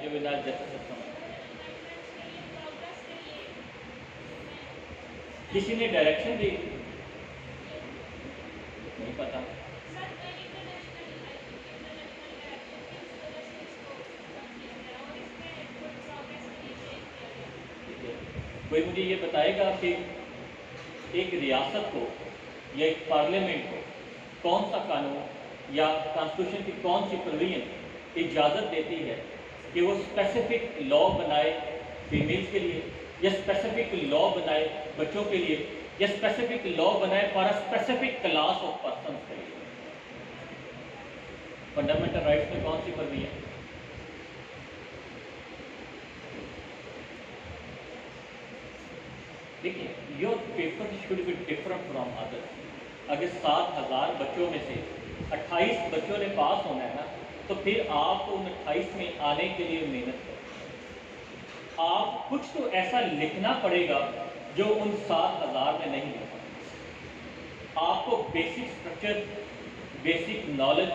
Juvenile justice system? किसी ने direction दी? नहीं पता। ठीक है, कोई मुझे ये बताएगा कि एक रियासत को या एक पार्लियामेंट को कौन सा कानून या कॉन्स्टिट्यूशन की कौन सी प्रोविजन इजाज़त देती है कि वो स्पेसिफिक लॉ बनाए फीमेल्स के लिए, या स्पेसिफिक लॉ बनाए बच्चों के लिए, या स्पेसिफिक लॉ बनाए for a specific class of person के लिए? फंडामेंटल राइट्स में कौन सी प्रोविजन? देखिए, your paper should be different from others. अगर 7,000 बच्चों में से 28 बच्चों ने पास होना है ना, तो फिर आपको उन 28 में आने के लिए मेहनत करें। आप कुछ तो ऐसा लिखना पड़ेगा जो उन 7,000 में नहीं लिखा। आपको बेसिक स्ट्रक्चर, बेसिक नॉलेज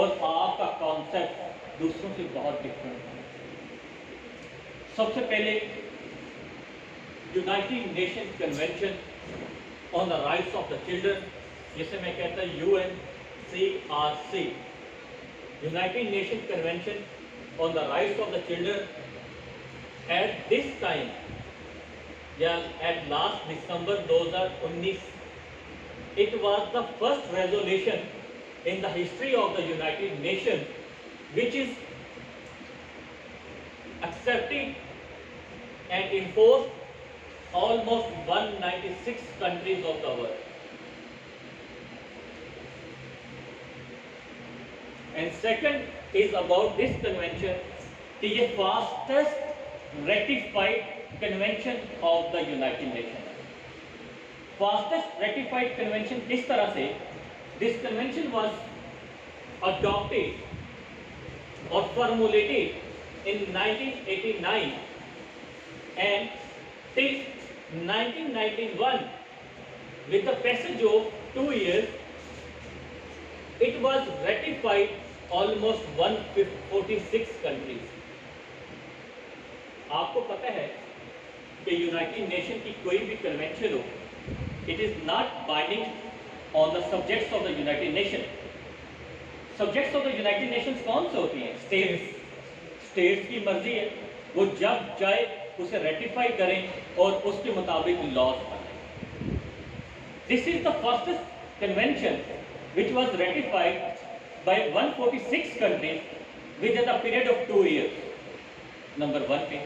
और आपका कॉन्सेप्ट दूसरों से बहुत डिफरेंट है। सबसे पहले United Nation convention on the rights of the children, जिसे मैं कहता हूँ UNCRC, United Nation convention on the rights of the children, at this time या at last December 2019, it was the first resolution in the history of the United Nations which is accepted and enforced almost 196 countries of the world. And second is about this convention, कि ये fastest ratified convention of the United Nations. Fastest ratified convention किस तरह से? This convention was adopted or formulated in 1989 and till 1991, with the passage of 2 years, it was ratified almost 146 countries. आपको पता है कि United nation की कोई भी कन्वेंशन हो, it is not binding on the subjects of the United nation. Subjects of the United Nations कौन से होती हैं? स्टेट्स की मर्जी है, वो जब चाहे उसे रेटिफाई करें और उसके मुताबिक लॉज बनाएं। This is the first convention which was ratified by 146 countries within a period of 2 years. Number 1 पे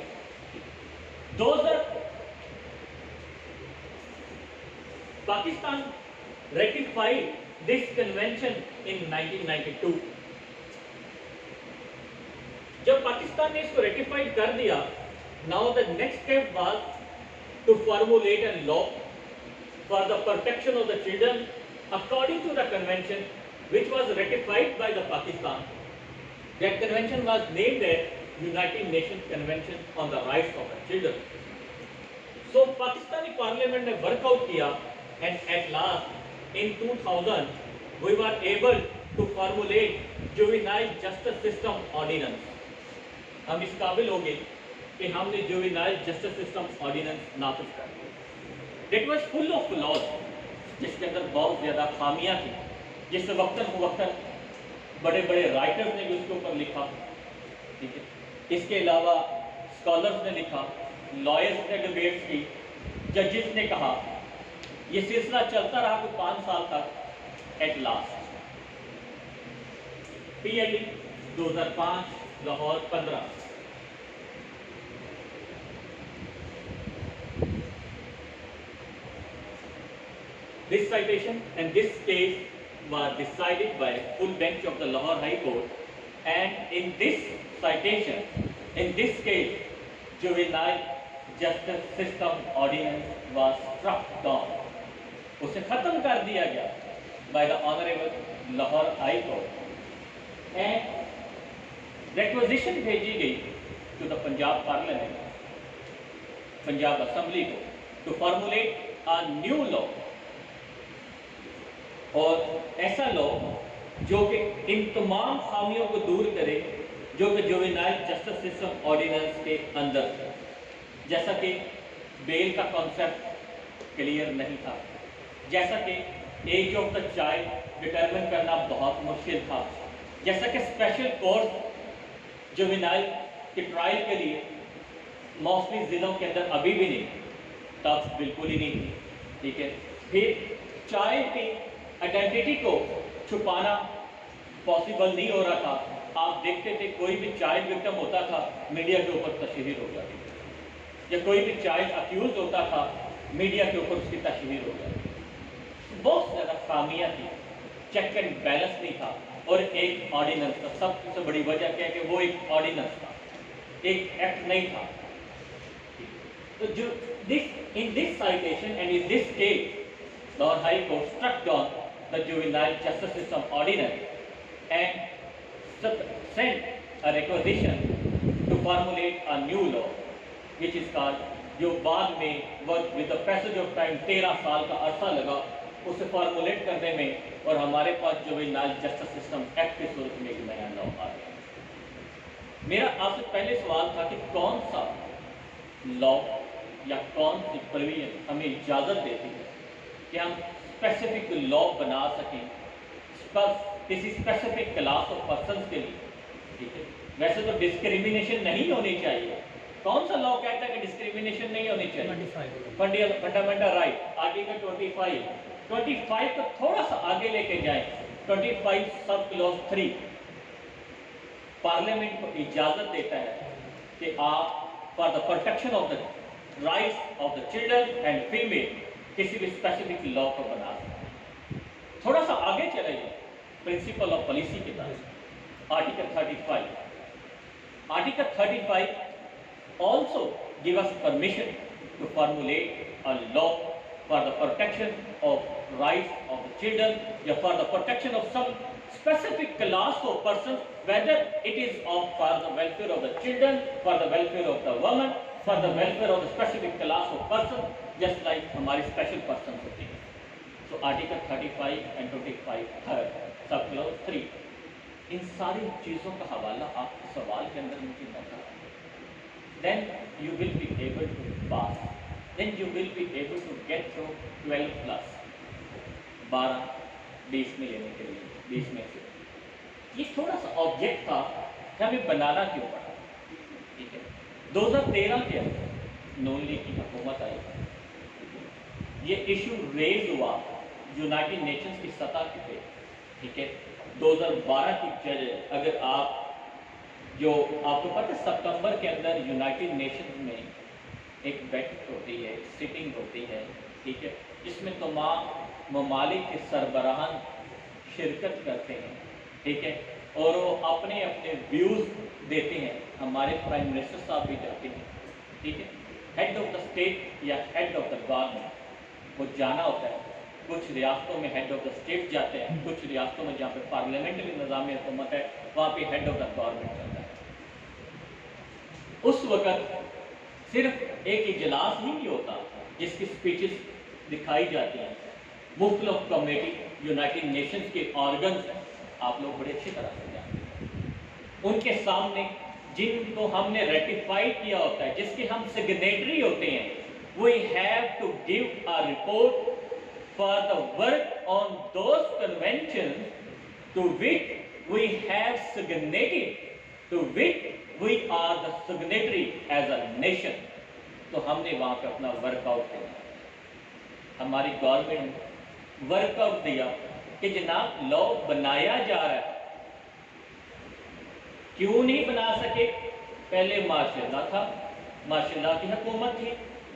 those are Pakistan ratified this convention in 1992. जब पाकिस्तान ने इसको रेटिफाइड कर दिया, now the next step was to formulate a law for the protection of the children according to the convention which was ratified by the Pakistan. That convention was named as United Nations Convention on the Rights of the Children. So Pakistani Parliament ने workout किया and at last in 2000 we were able to formulate Juvenile Justice System Ordinance. हम इस काबिल हो गए कि हमने Juvenile Justice System Ordinance नाफिज कर दिया. That was full of flaws, जिसके अंदर बहुत ज़्यादा खामियां थी, जिस वक्तन बड़े बड़े राइटर्स ने भी उसके ऊपर लिखा, ठीक है। इसके अलावा स्कॉलर्स ने लिखा, लॉयर्स ने डिबेट्स की, जजेस ने कहा, ये सिलसिला चलता रहा कुछ 5 साल तक। At last PLE 2005 Lahore 15, this citation and this case was decided by full bench of the Lahore High Court, and in this citation, in this case, Juvenile Justice System Ordinance was struck down. उसे खत्म कर दिया गया by the Honorable Lahore High Court, and requisition भेजी गई to the Punjab Parliament, Punjab Assembly को, to formulate a new law, और ऐसा लॉ जो कि इन तमाम खामियों को दूर करे जो कि जुवेनाइल जस्टिस सिस्टम ऑर्डिनेंस के अंदर था। जैसा कि बेल का कॉन्सेप्ट क्लियर नहीं था, जैसा कि age of the child determine करना बहुत मुश्किल था, जैसा कि स्पेशल कोर्ट जुवेनाइल के ट्रायल के लिए मोस्टली ज़िलों के अंदर अभी भी नहीं, तब बिल्कुल ही नहीं थी। ठीक है, फिर चाइल्ड की आइडेंटिटी को छुपाना पॉसिबल नहीं हो रहा था। आप देखते थे कोई भी चाइल्ड विक्टिम होता था, मीडिया के ऊपर तशहीर हो जाती थी, या कोई भी चाइल्ड अक्यूज होता था, मीडिया के ऊपर उसकी तशहीर हो जाती थी। बहुत ज़्यादा खामियां थी, चेक एंड बैलेंस नहीं था, और एक ऑर्डिनेंस था। सबसे बड़ी वजह क्या है कि वो एक ऑर्डिनेंस था, एक एक्ट नहीं था। तो जो in this citation and in this case, Lord High Court struck down the Juvenile Justice System Ordinance and sent a requisition to formulate a new law, which is called, जो बाद में with the passage of time 13 साल का अरसा लगा उसे formulate करने में, और हमारे पास जुवेनाइल जस्टिस सिस्टम एक्ट की सूरत में एक नया लॉ आ गया। मेरा आपसे पहले सवाल था कि कौन सा लॉ या कौन सी प्रोविजन हमें इजाज़त देती है कि हम स्पेसिफिक लॉ बना सकें किसी स्पेसिफिक क्लास ऑफ पर्सन के लिए। ठीक है, वैसे तो डिस्क्रिमिनेशन नहीं होनी चाहिए। कौन सा लॉ कहता है कि डिस्क्रिमिनेशन नहीं होनी चाहिए? फंडामेंटल राइट, आर्टिकल 25 को थोड़ा सा आगे लेके जाएं। 25 सब क्लॉज 3 पार्लियामेंट को इजाज़त देता है कि आप for the protection of the rights of the children and female किसी भी स्पेसिफिक लॉ को बना सकते हैं। थोड़ा सा आगे चले जाए, प्रिंसिपल ऑफ पॉलिसी के तहत article 35 also give us permission to formulate a law for the protection of rights of the children, or for the protection of some specific class of persons, whether it is for the welfare of the children, for the welfare of the women, for the welfare of the specific class of persons, just like हमारी special persons होती हैं। So article 35 and 25 सब clause 3, इन सारी चीज़ों का हवाला आप सवाल के अंदर मुझे नजर आता है। Then you will be able to pass, then you will be able to get through 12 plus 12-20 में लेने के लिए 20 में से ये थोड़ा सा ऑब्जेक्ट था कि हमें बनाना क्यों पड़ा। ठीक है, 2013 के अंदर नून लीग की हुकूमत आई, ये इशू रेज हुआ यूनाइटेड नेशंस की सतह पे। ठीक है, 2012 की अगर आप जो आपको पता है सितंबर के अंदर यूनाइटेड नेशंस में एक बैठक होती है, सिटिंग होती है। ठीक है, जिसमें तमाम ममालिक के सरबराहान शिरकत करते हैं। ठीक है, और वो अपने अपने व्यूज़ देते हैं। हमारे प्राइम मिनिस्टर साहब भी जाते हैं। ठीक है, हेड ऑफ द स्टेट या हेड ऑफ द गवर्नमेंट वो जाना होता है। कुछ रियासतों में हेड ऑफ द स्टेट जाते हैं, कुछ रियासतों में जहाँ पे पार्लियामेंट्री निज़ाम हुकूमत है वहाँ पे हेड ऑफ द गवर्नमेंट जाता है। उस वक़्त सिर्फ एक इजलास ही नहीं होता जिसकी स्पीचेस दिखाई जाती हैं। मुख्तलिफ कमेटी यूनाइटेड नेशंस के ऑर्गन्स हैं, आप लोग बड़े अच्छी तरह से जानते हैं। उनके सामने जिनको हमने रेटिफाइड किया होता है, जिसके हम सिग्नेटरी होते हैं, we have to give a report for the work on those convention to which we have signated, to which we are the signatory as a nation। तो हमने वहाँ पे अपना वर्कआउट किया, हमारी गवर्नमेंट वर्कआउट दिया कि जनाब लॉ बनाया जा रहा है। क्यों नहीं बना सके? पहले मार्शल था, मार्शल की हुकूमत थी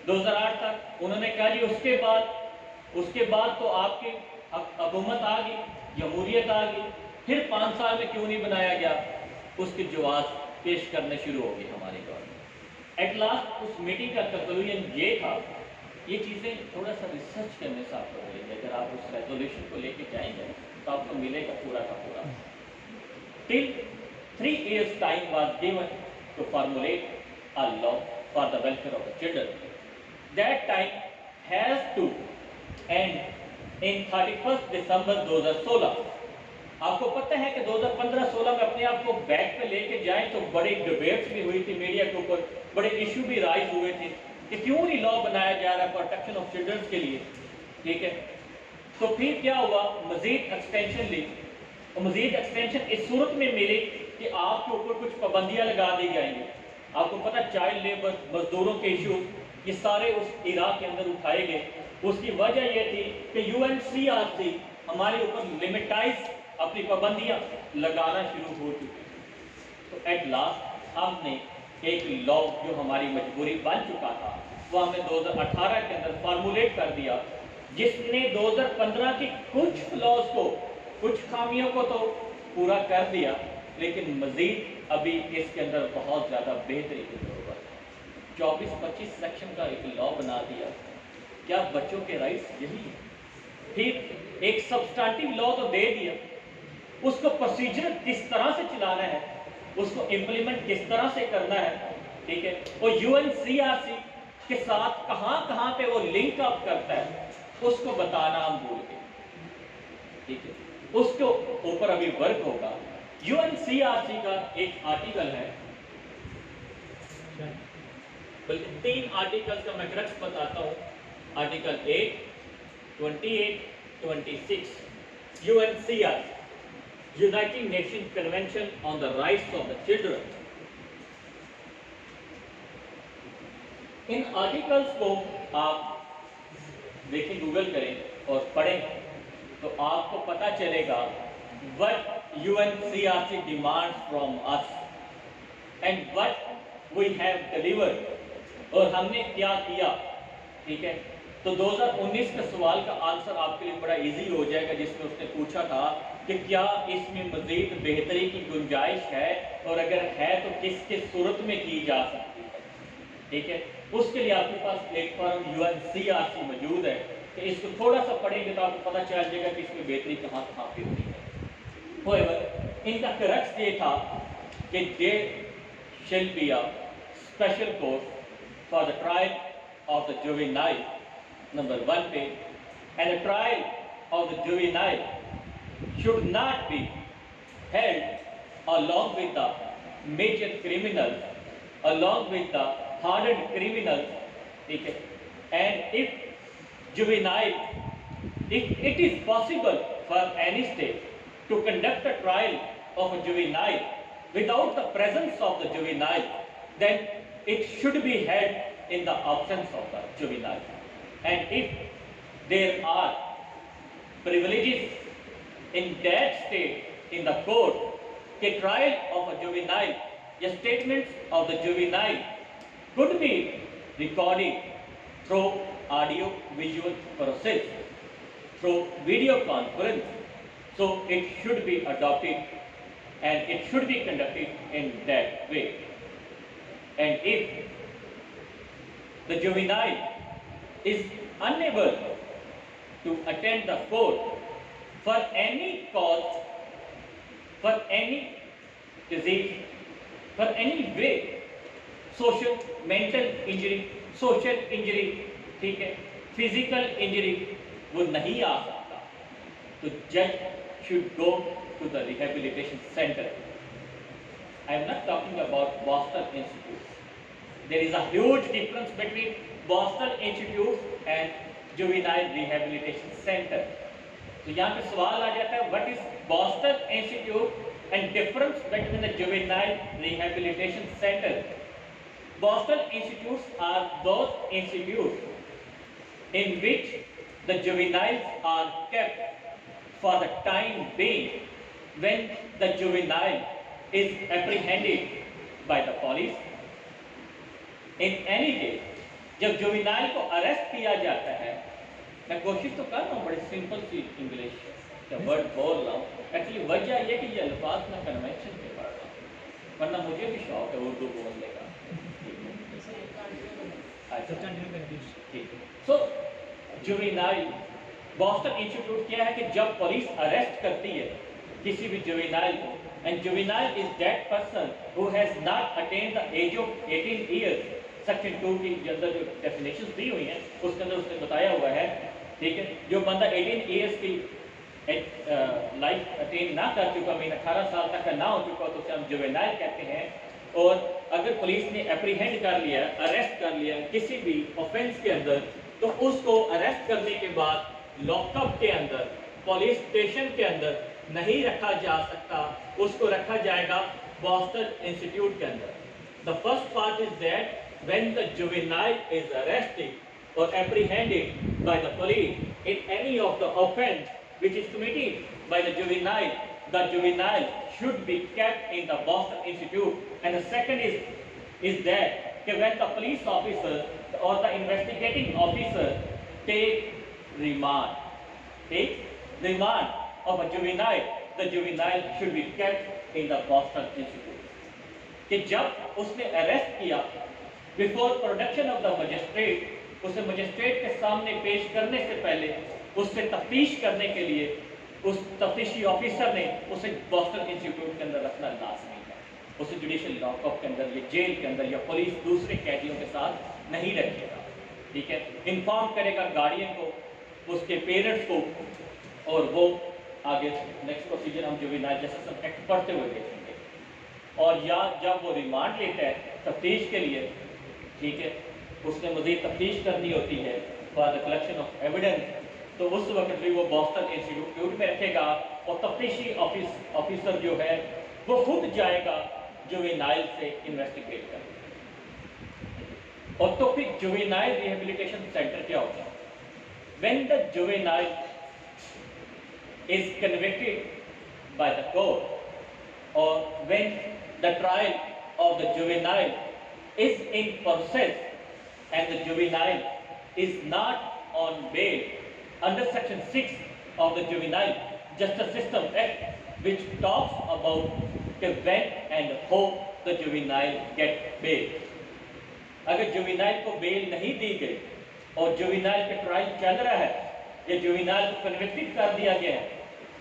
2008 तक। उन्होंने कहा जी उसके बाद तो आपकी हुकूमत आ गई, जमहूरियत आ गई, फिर 5 साल में क्यों नहीं बनाया गया? उसके जवाब पेश करने शुरू हो गई हमारी गवर्नमेंट। एट लास्ट उस मीटिंग का कंक्लूजन ये था, ये चीज़ें थोड़ा सा रिसर्च करने से आपको मिलेंगे। अगर आप उस रेजोल्यूशन को लेके जाएंगे तो आपको मिलेगा पूरा का पूरा। Till 3 years time was given to formulate a law for the welfare of the children. That time has to end in 31 December 2016। आपको पता है कि 2015-16 में अपने आप को बैक पे लेके जाएं तो बड़ी डिबेट्स भी हुई थी मीडिया के ऊपर, बड़े इशू भी राइज हुए थे कि क्यों नहीं लॉ बनाया जा रहा प्रोटेक्शन ऑफ चिल्ड्रंस के लिए, ठीक है। तो फिर क्या हुआ, मजीद एक्सटेंशन ली, और मजीद एक्सटेंशन इस सूरत में मिली कि आपके ऊपर कुछ पाबंदियां लगा दी जाएंगी। आपको पता चाइल्ड लेबर, मजदूरों के इशू, ये सारे उस इराक के अंदर उठाए गए। उसकी वजह यह थी कि यूएनसीआरसी हमारे ऊपर लिमिटाइज अपनी पाबंदियां लगाना शुरू हो चुकी। तो एट लास्ट हमने एक लॉ जो हमारी मजबूरी बन चुका था वो हमने 2018 के अंदर फार्मूलेट कर दिया, जिसने 2015 की कुछ लॉज को, कुछ खामियों को तो पूरा कर दिया, लेकिन मजीद अभी इसके अंदर बहुत ज़्यादा बेहतरी की जरूरत है। 24-25 सेक्शन का एक लॉ बना दिया, क्या बच्चों के राइट्स यही है? फिर एक सब्सटेंटिव लॉ तो दे दिया, उसको प्रोसीजर किस तरह से चलाना है, उसको इम्प्लीमेंट किस तरह से करना है, ठीक है। और यूएनसीआरसी के साथ कहां कहां पे वो लिंक अप करता है उसको बताना हम भूल गए, ठीक है। उसके ऊपर अभी वर्क होगा। यूएनसीआरसी का एक आर्टिकल है, बल्कि 3 आर्टिकल्स का मैं क्रक्स बताता हूं। Article 8, 28, 26 UNCRC, United Nation convention on the rights of the children. In articles को आप देखें, गूगल करें और पढ़ें तो आपको पता चलेगा what UNCRC demands from us and what we have delivered, और हमने क्या किया, ठीक है। तो 2019 के सवाल का आंसर आपके लिए बड़ा इजी हो जाएगा, जिसमें उसने पूछा था कि क्या इसमें मजीद बेहतरी की गुंजाइश है, और अगर है तो किस किस सूरत में की जा सकती है, ठीक है। उसके लिए आपके पास प्लेटफॉर्म यूएनसीआरसी मौजूद है, कि इसको थोड़ा सा पढ़ेंगे तो आपको पता चल जाएगा कि इसमें बेहतरी कहाँ कहाँ पे होती है। However, इनका क्रक्स ये था कि there shall be a special court for the trial of the juvenile, number 1 पे, and the trial of the juvenile should not be held along with the major criminals, along with the hardened criminals, ठीक है। And if it is possible for any state to conduct a trial of a juvenile without the presence of the juvenile, then it should be held in the absence of the juvenile. And if there are privileges in that state in the court, the trial of a juvenile, the statements of the juvenile could be recorded through audio visual process, through video conference. So it should be adopted and it should be conducted in that way. And if the juvenile is unable to attend the court for any cause, for any disease, for any way, social, mental injury, social injury, ठीक है, physical injury, वो नहीं आ सकता, तो judge should go to the rehabilitation center. I am not talking about Boston Institute. There is a huge difference between Boston Institute and Juvenile Rehabilitation Center. तो यहाँ पे सवाल आ जाता है, what is Boston Institute and difference between the Juvenile Rehabilitation Center? Boston Institutes are those institutes in which the juveniles are kept for the time being when the juvenile is apprehended by the police. In any case, जब juvenile को arrest किया जाता है, मैं कोशिश तो कर रहा हूँ बड़ी सिंपल सी इंग्लिश का वर्ड बोल रहा हूँ, एक्चुअली वजह ये कि ये अल्फाज मैं कन्वेंशन पे पढ़ रहा हूँ, वरना मुझे भी शौक है उर्दू बोलने का। सो जुवेनाइल, बॉस्टन इंस्टीट्यूट क्या है कि जब पुलिस अरेस्ट करती है किसी भी जुवेनाइल को, and juvenile is that person who has not attend the age of 18 years, section 2 की अंदर जो डेफिनेशंस दी हुई हैं उसके अंदर उसने बताया हुआ है, ठीक है, जो बंदा 18 ईयर्स की लाइफ अटेन ना कर चुका, मीन 18 साल तक का ना हो चुका, तो उसे हम जुवेनाइल कहते हैं। और अगर पुलिस ने एप्रीहेंड कर लिया, अरेस्ट कर लिया किसी भी ऑफेंस के अंदर, तो उसको अरेस्ट करने के बाद लॉकअप के अंदर, पुलिस स्टेशन के अंदर नहीं रखा जा सकता, उसको रखा जाएगा बॉस्टन इंस्टीट्यूट के अंदर। The first part is that when the juvenile is arrested or apprehended by the police in any of the offense which is committed by the juvenile should be kept in the Boston Institute. And the second is that when the police officer or the investigating officer take remand of a juvenile, the juvenile should be kept in the Boston Institute. कि जब उसने arrest किया, before production of the magistrate, उसे magistrate के सामने पेश करने से पहले उससे तफ्तीश करने के लिए उस तफ्तीशी ऑफिसर ने उसे बॉस्टन इंस्टीट्यूट के अंदर रखना लाजमी है। उसे जुडिशियल लॉकअप के अंदर या जेल के अंदर या पुलिस दूसरे कैदियों के साथ नहीं रखेगा, ठीक है। इन्फॉर्म करेगा गार्डियन को, उसके पेरेंट्स को, और वो आगे नेक्स्ट प्रोसीजर हम जुवेनाइल जस्टिस एक्ट पढ़ते हुए देखेंगे। और या जब वो रिमांड लेता है तफ्तीश के लिए, ठीक है, उसने मज़ीद तफ्तीश करनी होती है for the collection of evidence, तो उस वक्त भी वो बॉस्टन इंस्टीट्यूट में रखेगा और तफ्तीशी ऑफिसर जो है वो खुद जाएगा जुवेनाइल से इन्वेस्टिगेट करने। और तो फिर जुवेनाइल रिहेबिलिटेशन सेंटर क्या होता है? When the juvenile is convicted by the court और when the trial of the juvenile is in process and the juvenile is not on bail under section 6 of the Juvenile Justice System Act, which talks about when and how the juvenile get bail. अगर juvenile को bell नहीं दी गई और juvenile का trial चल रहा है या जुवेनाइल को कन्विक्टेड कर दिया गया है,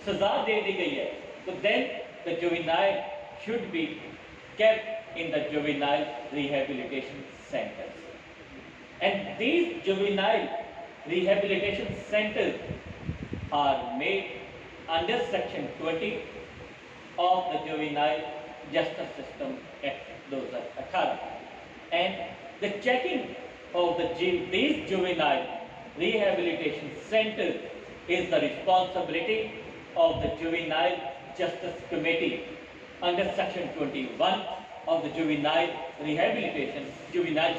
सजा दे दी गई है, तो then the juvenile should be kept in the juvenile rehabilitation centers. And these juvenile rehabilitation centers are made under section 20 of the Juvenile Justice System Act 2018. And the checking of these juvenile rehabilitation centers is the responsibility of the Juvenile Justice Committee under section 21 of the Juvenile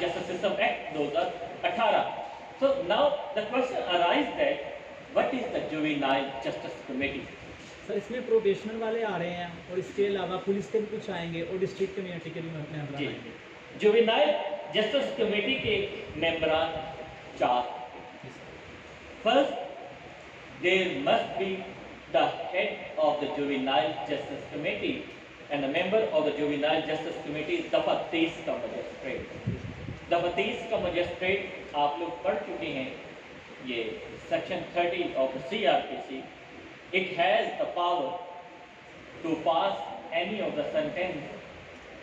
Justice System Act 2018. So now the question arises that what is the Juvenile Justice Committee? Sir इसमें probationer वाले आ रहे हैं और इसके अलावा police के भी कुछ आएंगे और डिस्ट्रिक्ट कम्युनिटी के भी मेंबर आएंगे। जुवेनाइल जस्टिस कमेटी के मेंबरान 4। First, there must be the head of the juvenile justice committee and a member of the Juvenile Justice Committee is दफा 30 का मजिस्ट्रेट। दफा 30 का मजिस्ट्रेट आप लोग पढ़ चुके हैं, ये section 30 of the CRPC. It has the power to pass any of the sentence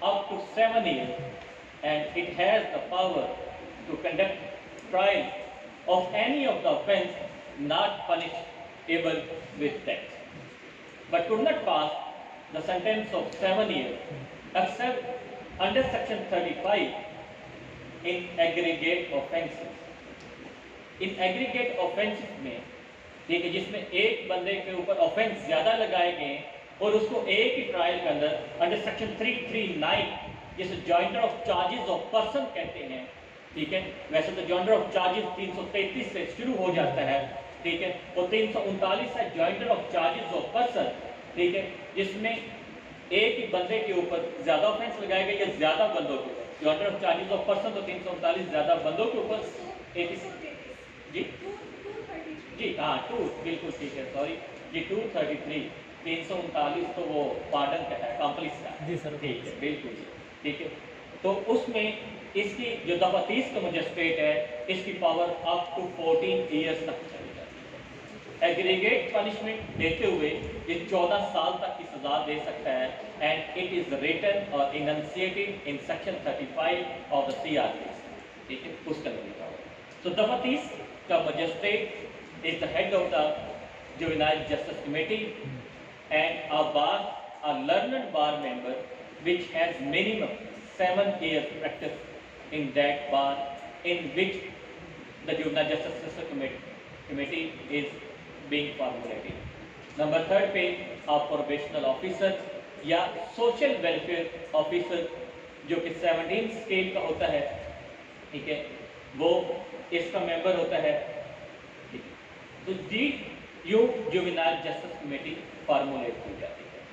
up to 7 years, and it has the power to conduct trial of any of the offence not punishable with death, but could not pass the sentence of 7 years except under section 35 in aggregate offenses. In aggregate offenses में, ठीक है, जिसमें एक बंदे के ऊपर offence ज्यादा लगाए गए और उसको एक ही ट्रायल के अंदर अंडर सेक्शन 339 जिसे jointer of charges of person कहते हैं, ठीक है। वैसे तो जॉइंटर ऑफ चार्जेस 333 से शुरू हो जाता है, ठीक है, और 339 है jointer of charges of person, ठीक है, जिसमें एक ही बंदे के ऊपर ज्यादा ऑफेंस लगाए गए या ज्यादा बंदों के ऊपर। Jointer of charges of person तो 339 ज्यादा बंदों के ऊपर, एक जी जी हाँ 2 बिल्कुल ठीक है, सॉरी जी 233 339 तो वो पार्डन का है, कॉम्प्लिस का जी सर, ठीक है बिल्कुल ठीक है। तो उसमें इसकी जो दफा 30 का मजिस्ट्रेट है, इसकी पावर अप टू 14 ईयर्स तक चली जाती है। एग्रीगेट पनिशमेंट देते हुए ये 14 साल तक की सजा दे सकता है, एंड इट इज रिटन और enunciated in section 35 of the CRPC, ठीक है, उसका लिखा हुआ। तो दफा 30 का magistrate is the head of the juvenile justice committee, and a bar, a learned bar member which has minimum 7 years practice in that bar in which the juvenile justice system committee is being formulated. Number 3 पे आप probational officer या social welfare officer जो कि 17 scale का होता है, ठीक है, वो इसका मेंबर होता है, ठीक है। तो the you juvenile justice committee formulate की जाती है।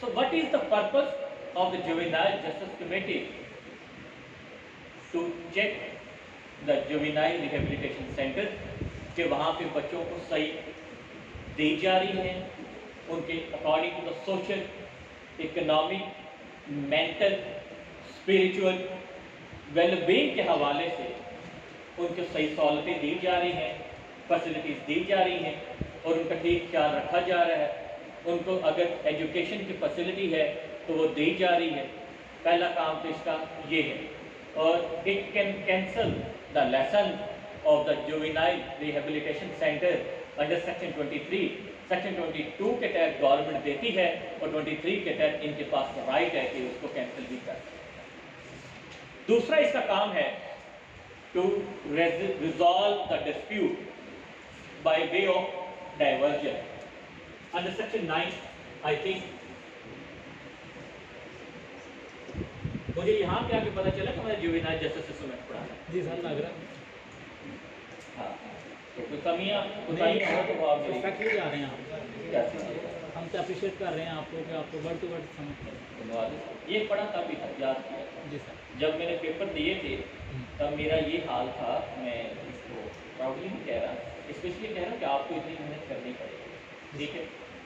So what is the purpose of the juvenile justice committee? To check the juvenile rehabilitation centre कि वहाँ पे बच्चों को सही दी जा रही है, उनके according to the social, economic, mental, spiritual wellbeing के हवाले से उनको सही सहूलतें दी जा रही हैं, फैसिलिटीज़ दी जा रही हैं और उनका ठीक ख्याल रखा जा रहा है। उनको अगर एजुकेशन की फैसिलिटी है तो वो दी जा रही है। पहला काम तो इसका ये है। और it can cancel the lesson of the juvenile rehabilitation centre under section 23। Section 22 के तहत गवर्नमेंट देती है और 23 के तहत इनके पास राइट है कि उसको कैंसिल भी कर सकते। दूसरा इसका काम है to resolve the dispute by way of diversion under section 9। I think मुझे यहाँ पे आके पता चला कि मैंने जुवेनाइल जस्टिस सिस्टम में पढ़ा है। जी सर, लग रहा है हाँ, तो कोई कमियाँ हो तो वो आप परफेक्टली जा रहे हैं आप। क्या चीज़ हम तो अप्रिशिएट कर रहे हैं आपको कि आपको वर्ड टू वर्ड समझ कर। धन्यवाद। ये पढ़ा था, भी था, याद किया। जी सर। जब मैंने पेपर दिए थे तब मेरा ये हाल था। मैं इसको प्राउडली नहीं कह रहा, स्पेशली कह रहा हूँ कि आपको इतनी मेहनत करनी पड़ेगी, ठीक है।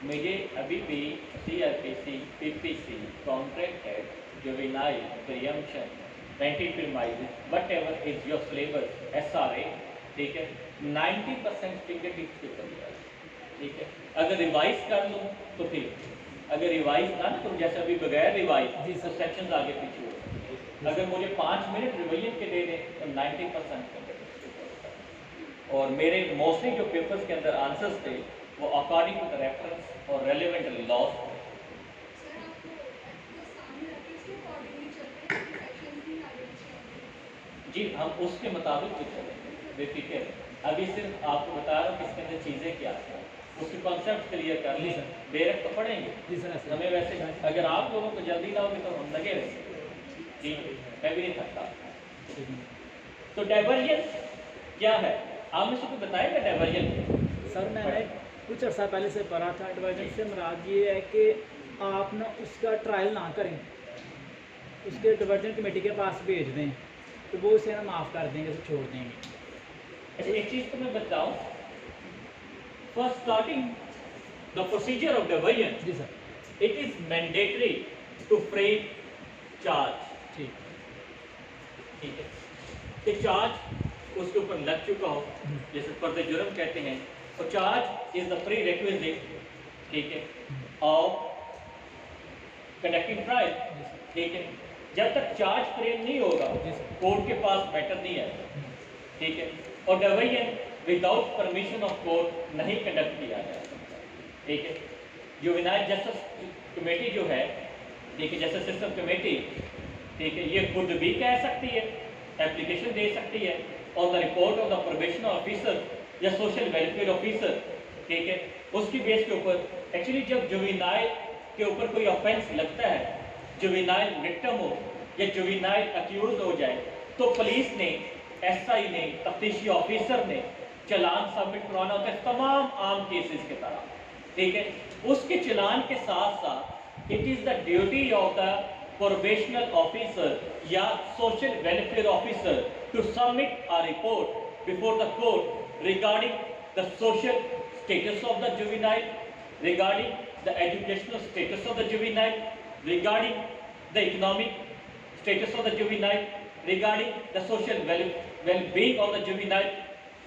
मुझे अभी भी CRPC, PPC, कॉन्ट्रैक्ट है, juvenile, preemption, rented premises, whatever is your syllabus, SRA, ठीक है, 90% फिंगर टिप्स के ऊपर लिया, ठीक है। अगर रिवाइज कर लूँ तो फिर, अगर रिवाइज ना करूँ जैसे अभी बगैर रिवाइज तो सेक्शंस आगे पीछे हो सकते हैं। अगर मुझे 5 मिनट रिवीजन के दे दें तो 90% फिंगर टिप्स के ऊपर होता है। और मेरे मोस्टली जो पेपर्स के अंदर आंसर्स थे वो अकॉर्डिंग टू द रेफरेंस और रेलिवेंट लॉज थे। जी, हम उसके मुताबिक भी चलेंगे, बेफिक्र है। अभी सिर्फ आपको बता रहा हूँ कि इसके अंदर चीज़ें क्या हैं, उसके कॉन्सेप्ट क्लियर कर लें, बेरक तो पढ़ेंगे। जी सर। हमें वैसे अगर आप लोगों को जल्दी ना होगी तो हम लगे रहेंगे, ठीक है, मैं भी नहीं थकता। तो डाइवर्जन क्या है, आप में से कोई बताएगा डाइवर्जन? सर मैंने कुछ अर्सा पहले से पढ़ा था, डाइवर्जन से मुराद ये है कि आप ना उसका ट्रायल ना करें, उसके डाइवर्जन कमेटी के पास भेज दें तो वो उसे ना माफ़ कर देंगे, तो छोड़ देंगे। अच्छा, एक चीज़ तो मैं बताऊँ, for starting the procedure of diversion, जी sir, it is mandatory to frame charge, ठीक ठीक है, कि चार्ज उसके ऊपर लग चुका हो, जैसे फर्द जुर्म कहते हैं, और charge is the pre requisite, ठीक है, ऑफ कंडक्टिंग ट्रायल, ठीक है। जब तक चार्ज फ्रेम नहीं होगा कोर्ट के पास मैटर नहीं है, ठीक है, और diversion without permission of court नहीं कंडक्ट किया जा सकता, ठीक है। जुवेनाइल जस्टिस कमेटी जो है, ठीक है, जस्टिस सिस्टम कमेटी, ठीक है, ये खुद भी कह सकती है, एप्लीकेशन दे सकती है, और the report of the probationer officer या सोशल वेलफेयर ऑफिसर, ठीक है, उसकी बेस के ऊपर एक्चुअली जब जुवेनाइल के ऊपर कोई ऑफेंस लगता है, जुवेनाइल विक्टिम हो या जुवेनाइल अक्यूज हो जाए, तो पुलिस ने, SI ने, तफ्तीशी ऑफिसर ने चालान सबमिट करवाना होता है, तमाम आम केसेस के तरह, ठीक है। उसके चालान के साथ साथ it is the duty of the probational officer या social welfare officer to submit a report before the court regarding the social status of the juvenile, regarding the educational status of the juvenile, regarding the economic status of the juvenile, regarding the social well-being of the juvenile,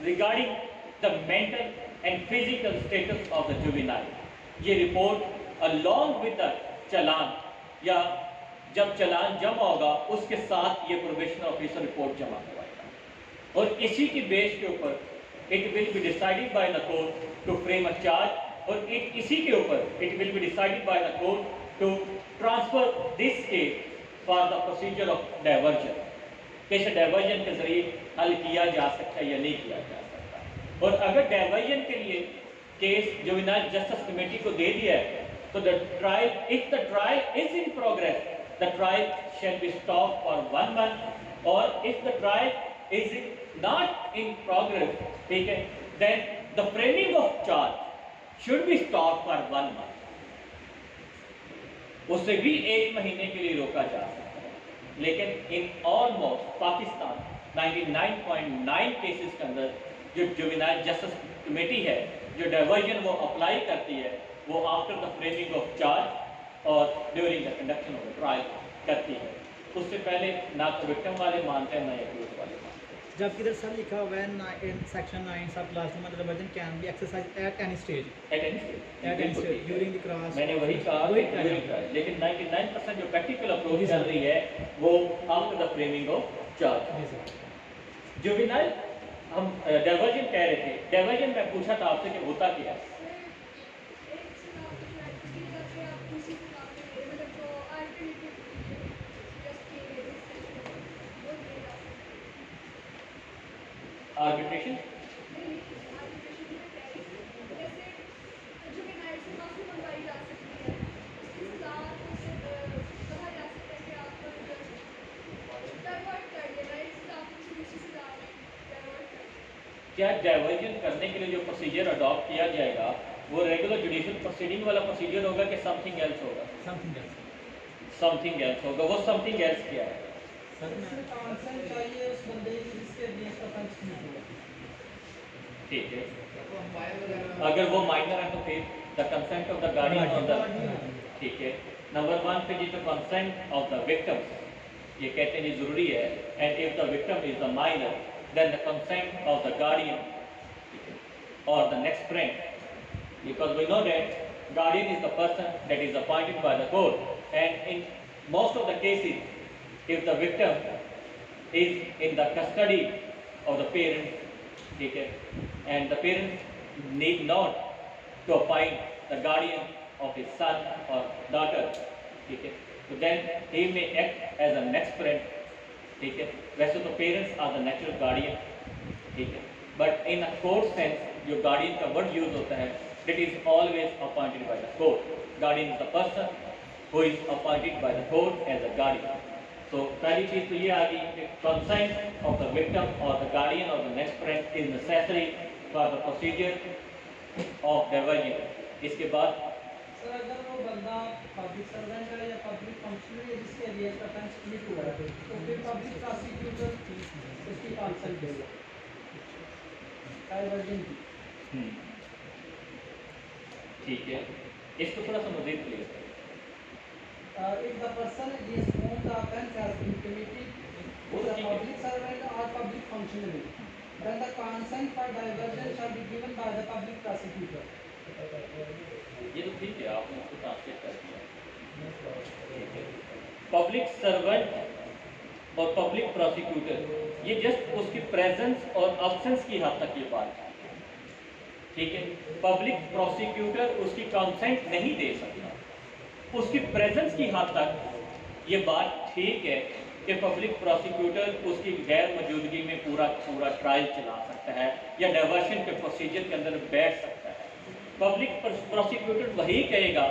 regarding the mental and physical status of the juvenile. ये report along with the चालान या जब चालान जमा होगा उसके साथ ये probationer officer report जमा करवाएगा, और इसी की बेस के ऊपर it will be decided by the court to frame a charge, और इसी के ऊपर it will be decided by the court to transfer this case for the procedure of diversion, कैसे डाइवर्जन के जरिए हल किया जा सकता है या नहीं किया जा सकता। और अगर डाइवर्जन के लिए केस जुवेनाइल जस्टिस कमेटी को दे दिया है तो the trial, if the trial is in progress, the trial shall be stop for 1 month, और if the trial is not in progress, ठीक है, then the framing of charge should be stop for 1 month, उसे भी 1 महीने के लिए रोका जा सकता है। लेकिन इन ऑलमोस्ट पाकिस्तान 99.9 केसेस के अंदर जो जुवेनाइल जस्टिस कमेटी है, जो डाइवर्जन वो अप्लाई करती है, वो after the framing of charge और during the conduction of the trial करती है। उससे पहले ना तो विक्टिम वाले मानते हैं ना एक्यूज वाले मानते हैं। जबकि इधर सर लिखा हुआ है in section 9 सब क्लास में diversion can be exercised at any stage, At any stage. at any stage during the cross, मैंने वही कहा वही कि कहा during trial, लेकिन 99% जो प्रैक्टिकल अप्रोच जी चल सर। रही है वो after the framing of charge. जी सर। जुवेनाइल हम डाइवर्जन कह रहे थे, डाइवर्जन में पूछा था आपसे कि होता क्या है। आर्बिट्रेशन, क्या डाइवर्जन करने के लिए जो प्रोसीजर अडॉप्ट किया जाएगा वो रेगुलर जुडिशियल प्रोसीडिंग वाला प्रोसीजर होगा कि समथिंग एल्स होगा? Something else. समथिंग एल्स होगा। वो समथिंग एल्स क्या है? सर इसमें कंसेंट चाहिए उस बंदे की जिसके अगेंस्ट ऑफेंस कमिट हुआ। ठीक है, तो फायर वगैरह अगर वो माइनर है तो फिर the consent of the guardian of the, ठीक है। नंबर 1 पे जी तो कंसेंट ऑफ द विक्टिम, ये कहते हैं ये जरूरी है, and if the victim is the minor then the consent of the guardian और the next friend, because we know that guardian is the person that is appointed by the court, and in most of the cases if the victim is in the custody of the parents, okay, and the parents need not to appoint the guardian of his son or daughter, okay, so then he may act as a next parent, okay. वैसे तो parents are the natural guardian, ठीक है, but in a court sense जो guardian का word use होता है, that is always appointed by the court. Guardian is the person who is appointed by the court as a guardian. So पहली चीज तो ये आ गई कि consent of the victim or the guardian or the next parent is necessary for the procedure of diversion. इसके बाद sir अगर वो बंदा पब्लिक सर्वेंट है या पब्लिक फंक्शनरी है जिसके अगेंस्ट ऑफेंस कमिट हुआ है तो फिर पब्लिक प्रोसिक्यूटर उसकी कंसेंट देगा डाइवर्जन की। ठीक है, इसको थोड़ा सा मज़ीद क्लियर करें। If the person against whom the offence has been committed is a public servant or public functionary, then the consent for diversion shall be given by the public prosecutor. ये तो ठीक है, आपने उसको ट्रांसलेट कर दिया। Public servant और public prosecutor ये जस्ट उसकी प्रेजेंस और अब्सेंस की हद तक ये बात है, ठीक है। पब्लिक प्रोसिक्यूटर उसकी कंसेंट नहीं दे सकता, उसकी प्रेजेंस की हद तक ये बात ठीक है कि पब्लिक प्रोसिक्यूटर उसकी गैर मौजूदगी में पूरा ट्रायल चला सकता है या डाइवर्शन के प्रोसीजर के अंदर बैठ सकता है। पब्लिक प्रोसिक्यूटर वही कहेगा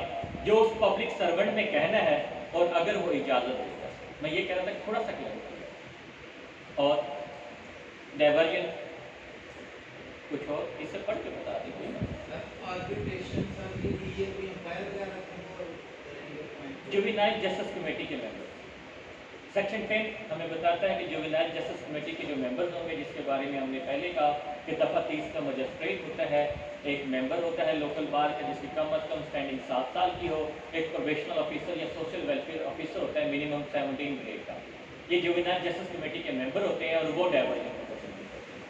जो उस पब्लिक सर्वेंट ने कहना है और अगर वो इजाज़त देगा। मैं ये कह रहा था कि थोड़ा सा क्लियर और डाइवर्जन कुछ और इससे पढ़ के बता दीजिए। आर्बिट्रेशन सर के लिए कोई अंपायर वगैरह जुवेनाइल जस्टिस कमेटी के मेंबर सेक्शन 10 हमें बताता है कि जुवेनाइल जस्टिस कमेटी के जो मेंबर्स होंगे, जिसके बारे में हमने पहले कहा कि दफ़ा 30 का मजिस्ट्रेट होता है, एक मेंबर होता है लोकल बार का जिसकी कम अज़ कम स्टैंडिंग 7 साल की हो, एक प्रोबेशनल ऑफिसर या सोशल वेलफेयर ऑफिसर होता है मिनिमम 17 ग्रेड का। ये जुवेनाइल जस्टिस कमेटी के मेंबर होते हैं और वो डाइवर्जन को पसंद करते हैं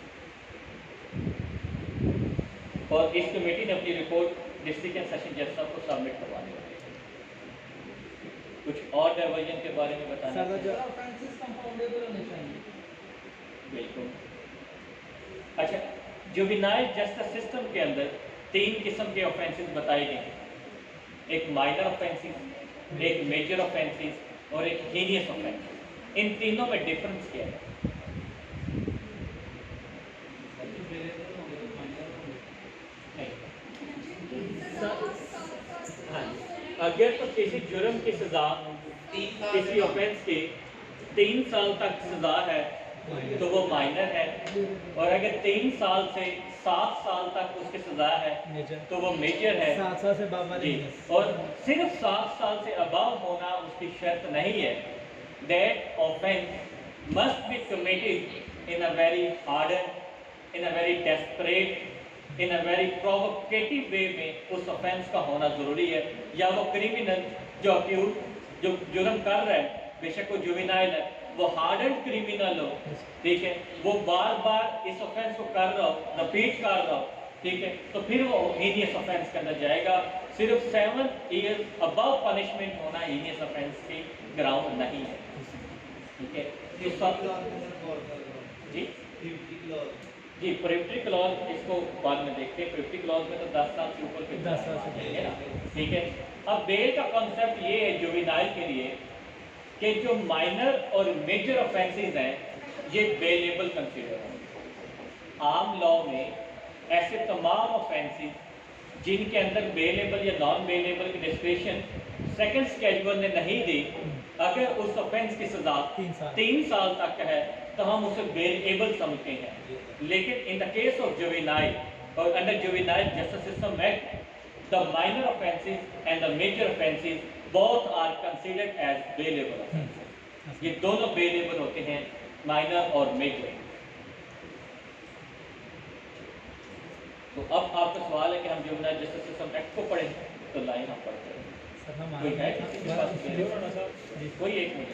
और इस कमेटी ने अपनी रिपोर्ट डिस्ट्रिक्ट एंड सेशन जज साहब को सबमिट करवाने वाली है। कुछ और डाइवर्जन के बारे में बताना सर, जो ऑफेंसेस कंपाउंडेबल होने चाहिए। बिल्कुल। अच्छा, जुवेनाइल जस्टिस सिस्टम के अंदर 3 किस्म के ऑफेंसेस बताए गए हैं, एक माइनर ऑफेंसेस, एक मेजर ऑफेंसेस और एक हीनियस ऑफेंसेस। इन तीनों में डिफरेंस क्या है? हाँ, अगर तो किसी जुर्म की सजा किसी ऑफेंस की 3 साल तक सजा है तो वो माइनर है, और अगर 3 साल से 7 साल तक उसकी सजा है मेजर तो वो मेजर है 7 साल से बाबा जी। और सिर्फ 7 साल से अबव होना उसकी शर्त नहीं है। That offence must be committed in a very harden, in a very desperate, in a very provocative way में उस ऑफेंस का होना ज़रूरी है। या वो क्रिमिनल जो अक्यूज जो जुर्म कर रहा है, बेशक वो जुवेनाइल है, वो हार्डन क्रिमिनल हो, ठीक है, वो बार बार इस ऑफेंस को कर रहा हो, रिपीट कर रहा हो, ठीक है, तो फिर वो हीनियस ऑफेंस के अंदर जाएगा। सिर्फ 7 ईयर्स अबव पनिशमेंट होना हीनियस ऑफेंस की ग्राउंड नहीं है, ठीक है। इस वक्त जी जी प्रिवेंटरी क्लॉज इसको बाद में देखते हैं। प्रिवेंटरी क्लॉज में तो 10 साल से ऊपर के 10 साल से है ना, ठीक है। अब बेल का कॉन्सेप्ट ये है जुवेनाइल के लिए कि जो माइनर और मेजर ऑफेंसेस हैं ये बेलेबल कंसीडर होंगे। आम लॉ में ऐसे तमाम ऑफेंसेस जिनके अंदर बेलेबल या नॉन बेलेबल की डिस्क्रिप्शन सेकंड स्केड्यूल ने नहीं दी, अगर उस ऑफेंस की सजा 3 साल तक है तो हम उसे बेलेबल समझते हैं। लेकिन in the case of juvenile और under juvenile justice system act, the minor offences and the major offences both are considered as bailable offenses। ये दोनों बेलेबल होते हैं, माइनर और मेजर। तो अब आपका सवाल है कि हम जुवेनाइल जस्टिस सिस्टम एक्ट को पढ़ें, तो लाइन हम पढ़ते हैं। कोई है किसी के पास? कोई एक मिनट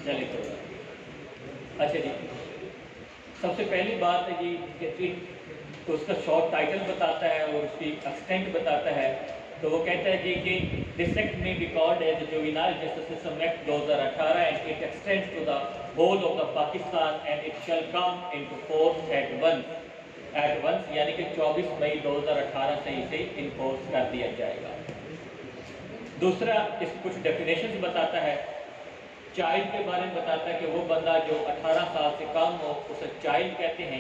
चलिए तो अच्छा जी, सबसे पहली बात है जी कि तो उसका शॉर्ट टाइटल बताता है और उसकी एक्सटेंट बताता है। तो वो कहता है जी कि this act may be called as juvenile justice system act 2018 and it extends to the whole of the Pakistan and it shall come into force at once, यानी कि 24 मई 2018 से इसे इन्फोर्स कर दिया जाएगा। दूसरा इस कुछ डेफिनेशंस बताता है। चाइल्ड के बारे में बताता है कि वो बंदा जो 18 साल से कम हो उसे चाइल्ड कहते हैं।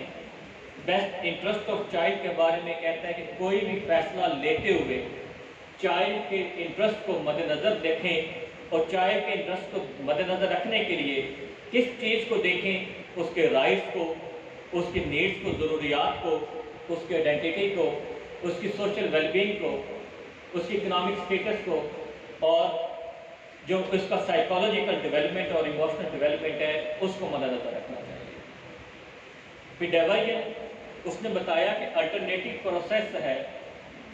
बेस्ट इंटरेस्ट ऑफ चाइल्ड के बारे में कहता है कि कोई भी फैसला लेते हुए चाइल्ड के इंटरेस्ट को मद्देनज़र देखें, और चाइल्ड के इंटरेस्ट को मद्देनज़र रखने के लिए किस चीज़ को देखें, उसके राइट्स को, उसकी नीड्स को, ज़रूरियात को, उसकी आइडेंटिटी को, उसकी सोशल वेलबींग को, उसकी इकोनॉमिक स्टेटस को, और जो उसका साइकोलॉजिकल डेवलपमेंट और इमोशनल डेवलपमेंट है उसको मद्देनज़र रखना चाहिए। फिर डेवाइजन उसने बताया कि अल्टरनेटिव प्रोसेस है,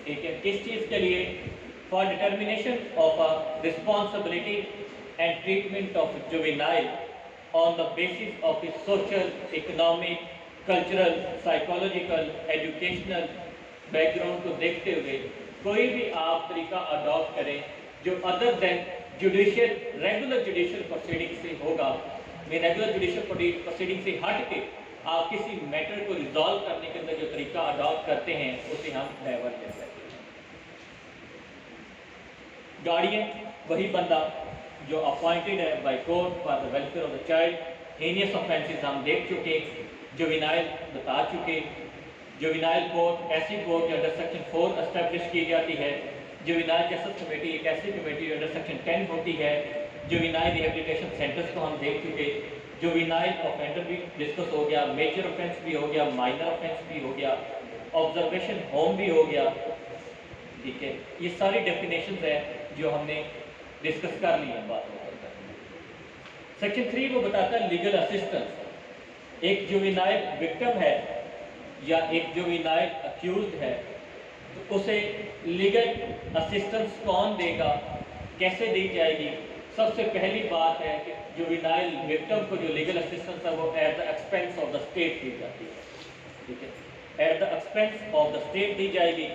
ठीक है, किस चीज़ के लिए? For determination of a responsibility and treatment of juvenile on the basis of his social, economic, cultural, psychological, educational background को देखते हुए कोई भी आप तरीका अडॉप्ट करें जो other than judicial regular judicial proceeding से होगा। रेगुलर जुडिशियल प्रोसीडिंग से हट के आप किसी मैटर को रिजॉल्व करने के अंदर जो तरीका अडॉप्ट करते हैं उसे हम डाइवर्ट कहते हैं। गार्डियन वही बंदा जो अपॉइंटेड है by court for the welfare of the child. Heinous offences हम देख चुके, जुवेनाइल बता चुके। जुवेनाइल कोर्ट ऐसी कोर्ट जो अंडर सेक्शन 4 एस्टेब्लिश की जाती है। जुवेनाइल जस्टिस कमेटी एक ऐसी कमेटी अंडर सेक्शन 10 होती है। जुवेनाइल रिहेबिलिटेशन सेंटर्स को हम देख चुके। जुवेनाइल ऑफेंडर भी डिस्कस हो गया, मेजर ऑफेंस भी हो गया, माइनर ऑफेंस भी हो गया, ऑब्जर्वेशन होम भी हो गया, ठीक है। ये सारी डेफिनेशंस है जो हमने डिस्कस कर ली है बात। सेक्शन 3 वो बताता है लीगल असिस्टेंस। एक जुवेनाइल विक्टिम है या एक जुवेनाइल अक्यूज्ड है तो उसे लीगल असिस्टेंस कौन देगा, कैसे दी जाएगी? सबसे पहली बात है कि जुवेनाइल विक्टिम को जो लीगल असिस्टेंस है वो at the expense of the state दी जाती है, ठीक है, at the expense of the state दी जाएगी।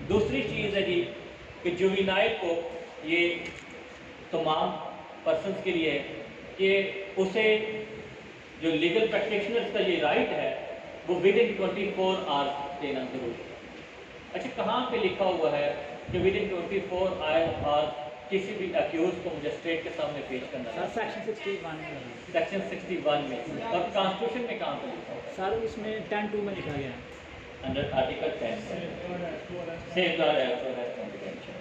दूसरी चीज़ है जी कि जुवेनाइल को ये तमाम पर्सन के लिए है कि उसे जो लीगल प्रैक्टिशनर्स का ये राइट है वो विद इन 24 आवर्स देना जरूरी है। अच्छा, कहाँ पे लिखा हुआ है कि विद इन 24 आवर्स किसी भी अक्यूज को मजिस्ट्रेट के सामने पेश करना है? सर सेक्शन 61 में है। सेक्शन 61 में। और कॉन्स्टिट्यूशन में कहाँ पे लिखा हुआ है? सर उसमें 10(2) में लिखा गया है। Under article 10 safeguard as well as confidential.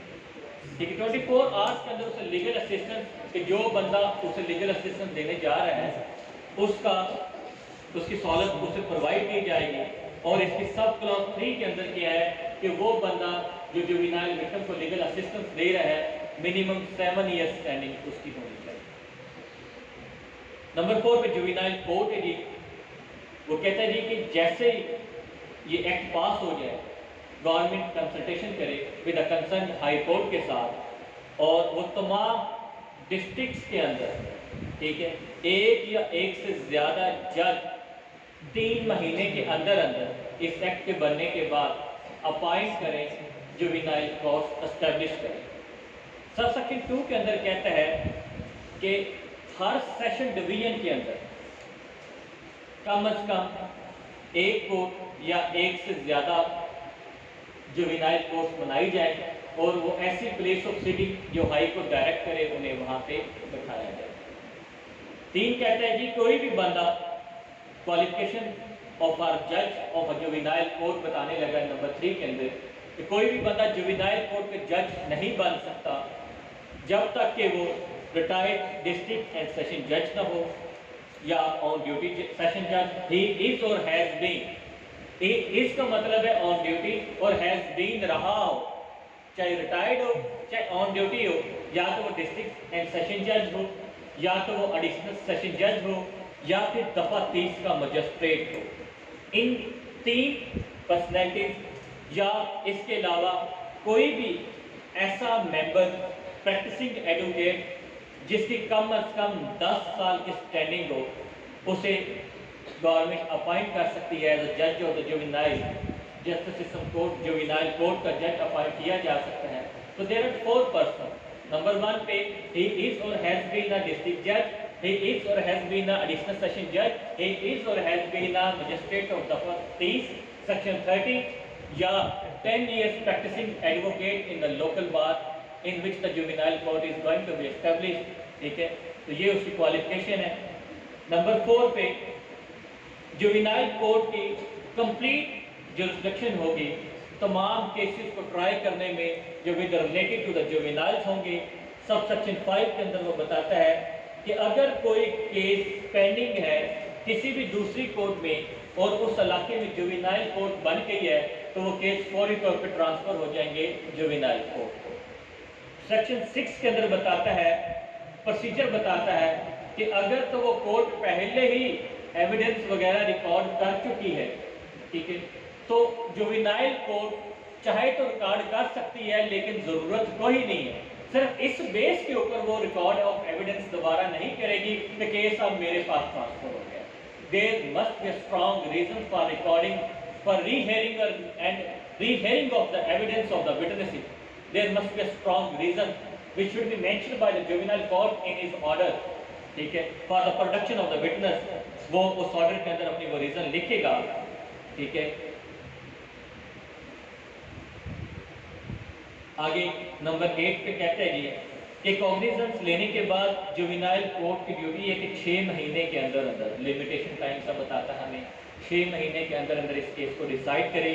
ठीक है, 24 आवर्स के अंदर उसे लीगल असिस्टेंस कि जो बंदा उसे लीगल असिस्टेंस देने जा रहा है उसकी सहूलत उसे प्रोवाइड की जाएगी। और इसकी सब क्लॉज 3 के अंदर क्या है कि वो बंदा जो जुवेनाइल विक्टिम को लीगल असिस्टेंस दे रहा है मिनिमम 7 ईयर्स स्टैंडिंग उसकी होनी चाहिए। नंबर 4 पे जुवेनाइल कोर्ट है जी, वो कहता है जी कि जैसे ये एक्ट पास हो जाए गवर्नमेंट कंसल्टेशन करे with the concern high court के साथ और वो तमाम डिस्ट्रिक्ट्स के अंदर, ठीक है, एक या एक से ज़्यादा जज 3 महीने के अंदर अंदर इस एक्ट के बनने के बाद अपॉइंट करें, जुवेनाइल कोर्ट एस्टेब्लिश करें। सब सेक्शन 2 के अंदर कहता है कि हर सेशन डिवीजन के अंदर कम से कम एक कोर्ट या एक से ज़्यादा जुवेनाइल कोर्ट बनाई जाए और वो ऐसी प्लेस ऑफ सिटिंग जो हाई कोर्ट डायरेक्ट करे उन्हें वहाँ पे बिठाया जाए। 3 कहता है जी कोई भी बंदा क्वालिफिकेशन ऑफ आर जज ऑफ अ जुवेनाइल कोर्ट बताने लगा नंबर 3 के अंदर कि कोई भी बंदा जुवेनाइल कोर्ट के जज नहीं बन सकता जब तक कि वो रिटायर्ड डिस्ट्रिक्ट एंड सेशन जज ना हो या ऑन ड्यूटी सेशन जज ही इज और हैज बीन। इसका मतलब है ऑन ड्यूटी और हैज बीन रहा हो, चाहे रिटायर्ड हो चाहे ऑन ड्यूटी हो, या तो वो डिस्ट्रिक्ट एंड सेशन जज हो या तो वो एडिशनल सेशन जज हो या फिर दफा 30 का मजिस्ट्रेट हो। इन 3 पर्सनैलिटीज या इसके अलावा कोई भी ऐसा मेंबर प्रैक्टिसिंग एडवोकेट जिसकी कम से कम 10 साल की स्टैंडिंग हो उसे गवर्नमेंट अपॉइंट कर सकती है एज अ जज of the juvenile justice system court. Juvenile court का जज अपॉइंट किया जा सकता है। तो देयर आर 4 पर्सन। नंबर 1 पे ही इज और हैज बीन अ डिस्ट्रिक्ट जज, he is or has been an additional session judge, he is or has been a magistrate of the peace, section 30, या 10 years practicing advocate in the local bar in which the juvenile court is going to be established। ठीक है, तो ये उसकी qualification है। Number 4 पे juvenile court की complete jurisdiction होगी तमाम केसेस को ट्राई करने में जो with related to the juveniles होंगे। सब सेक्शन 5 के अंदर वो बताता है कि अगर कोई केस पेंडिंग है किसी भी दूसरी कोर्ट में और उस इलाके में जुवेनाइल कोर्ट बन गई है तो वो केस फौरी तौर पर ट्रांसफर हो जाएंगे जुवेनाइल कोर्ट को। सेक्शन 6 के अंदर बताता है, प्रोसीजर बताता है कि अगर तो वो कोर्ट पहले ही एविडेंस वगैरह रिकॉर्ड कर चुकी है, ठीक है, तो जुवेनाइल कोर्ट चाहे तो रिकॉर्ड कर सकती है लेकिन ज़रूरत कोई नहीं है। सिर्फ इस बेस के ऊपर वो रिकॉर्ड ऑफ एविडेंस दोबारा नहीं करेगी कि केस अब मेरे पास ट्रांसफर हो गया। There must be a strong reason for recording for rehearing and rehearing of the evidence of the witnesses. There must be a strong reason which should be mentioned by the juvenile court in his order, ठीक है, for the production of the witness. वो उस order के अंदर अपनी वो reason लिखेगा, ठीक है। आगे नंबर 8 पे कहते हैं जी कि कॉग्निजेंस लेने के बाद जुवेनाइल कोर्ट की ड्यूटी है कि 6 महीने के अंदर अंदर, लिमिटेशन टाइम का बताता है हमें, 6 महीने के अंदर अंदर इस केस को डिसाइड करे।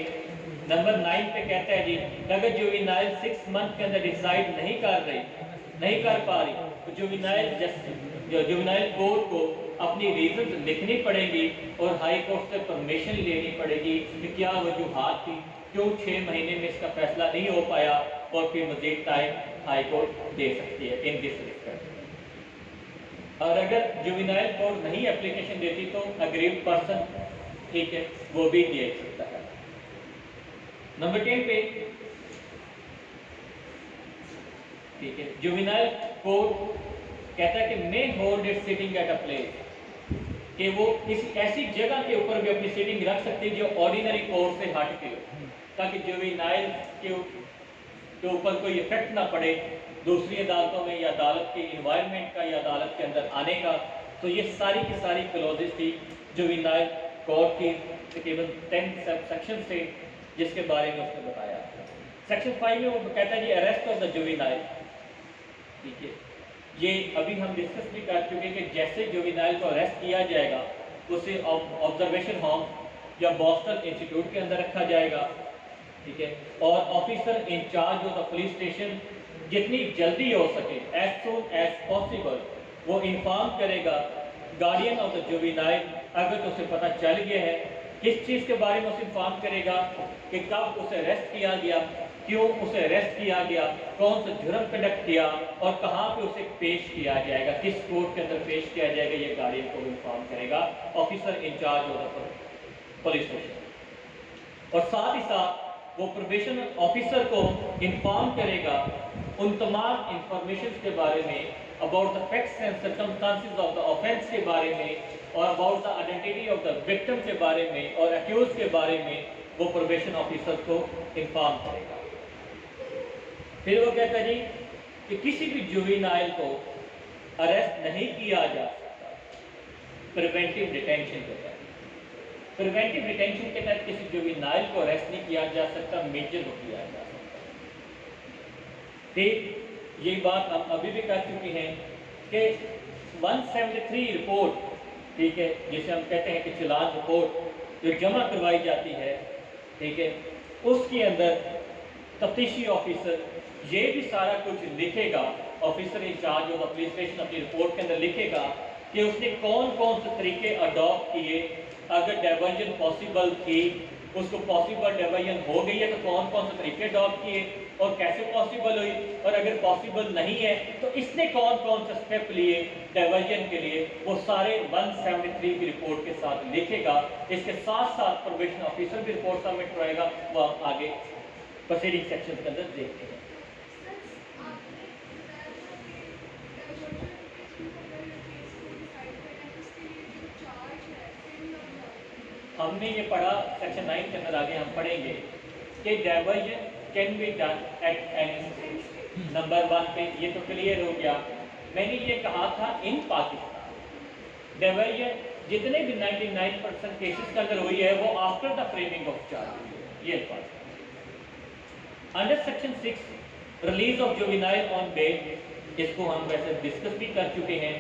नंबर 9 पे कहता है जी अगर जुवेनाइल 6 मंथ के अंदर डिसाइड नहीं कर पा रही तो जुवेनाइल कोर्ट को अपनी रीजन लिखनी पड़ेगी और हाई कोर्ट से परमिशन लेनी पड़ेगी कि क्या वजूहात थी, क्यों 6 महीने में इसका फैसला नहीं हो पाया, और फिर मजीद टाइम हाई कोर्ट दे सकती है इन दिस रिस्पेक्ट। और अगर जुवेनाइल कोर्ट नहीं एप्लीकेशन देती तो अग्रीव्ड पर्सन, ठीक है, वो भी दे सकता है। नंबर 10 पे, ठीक है, जुवेनाइल कोर्ट कहता है कि may hold it sitting at a place, कि वो किसी ऐसी जगह के ऊपर भी अपनी सिटिंग रख सकती है जो ऑर्डिनरी कोर्ट से हट के हो, ताकि जुवेनाइल के ऊपर कोई इफेक्ट ना पड़े दूसरी अदालतों में या अदालत के इन्वायरमेंट का या अदालत के अंदर आने का। तो ये सारी की सारी क्लॉजेज थी जुवेनाइल कोड की तकरीबन 10 सेक्शन थे जिसके बारे में उसने बताया। सेक्शन 5 में वो कहता है जी अरेस्ट ऑफ द जुवेनाइल, ठीक है। ये अभी हम डिस्कस भी कर चुके कि जैसे जुवेनाइल को अरेस्ट किया जाएगा उसे ऑब्जर्वेशन होम या बॉस्टन इंस्टीट्यूट के अंदर रखा जाएगा, ठीक है। और officer incharge of the police station जितनी जल्दी हो सके एज सून एज पॉसिबल वो इन्फॉर्म करेगा गार्डियन ऑफ द जुवेनाइल, अगर तो उसे पता चल गया है किस चीज़ के बारे में उसे इन्फॉर्म करेगा कि कब उसे अरेस्ट किया गया, क्यों उसे अरेस्ट किया गया, कौन सा जुर्म कंडक्ट किया और कहाँ पे उसे पेश किया जाएगा, किस कोर्ट के अंदर पेश किया जाएगा, ये गार्डियन को इन्फॉर्म करेगा officer incharge of the police station. और साथ ही साथ वो प्रोबेशन ऑफिसर को इन्फॉर्म करेगा उन तमाम इंफॉर्मेशन के बारे में about the facts and circumstances of the offence के बारे में और about the identity of the victim के बारे में और एक्यूज के बारे में वो प्रोबेशन ऑफिसर को इन्फॉर्म करेगा। फिर वो कहता है जी कि किसी भी जुवेनाइल को अरेस्ट नहीं किया जा सकता प्रिवेंटिव डिटेंशन के तहत। प्रिवेंटिव डिटेंशन के तहत किसी जुवेनाइल को अरेस्ट नहीं किया जा सकता, मेजर को किया जा सकता। ठीक, ये बात हम अभी भी कर चुके हैं कि 173 रिपोर्ट, ठीक है, जिसे हम कहते हैं कि चालान रिपोर्ट जो जमा करवाई जाती है, ठीक है, उसके अंदर तफ्तीशी ऑफिसर ये भी सारा कुछ लिखेगा, officer incharge of police station अपनी रिपोर्ट के अंदर लिखेगा कि उसने कौन कौन से तरीके अडॉप्ट किए, अगर डाइवर्जन पॉसिबल थी उसको पॉसिबल डाइवर्जन हो गई है तो कौन कौन से तरीके अडॉप्ट किए और कैसे पॉसिबल हुई, और अगर पॉसिबल नहीं है तो इसने कौन कौन से स्टेप लिए डाइवर्जन के लिए, वो सारे 173 की रिपोर्ट के साथ लिखेगा। इसके साथ साथ प्रोबेशन ऑफिसर भी रिपोर्ट सबमिट कराएगा, वो हम आगे प्रोसीडिंग सेक्शन के अंदर देखते हैं। हमने ये पढ़ा सेक्शन 9 के अंदर, आगे हम पढ़ेंगे कि diversion can be done at any stage. Number 1 पे ये तो क्लियर हो गया। मैंने ये कहा था इन पाकिस्तान डाइवर्जन जितने भी 99% केसेस के अंदर हुई है वो after the framing of charge. ये under section 6 release of juvenile on bail, इसको हम वैसे डिस्कस भी कर चुके हैं।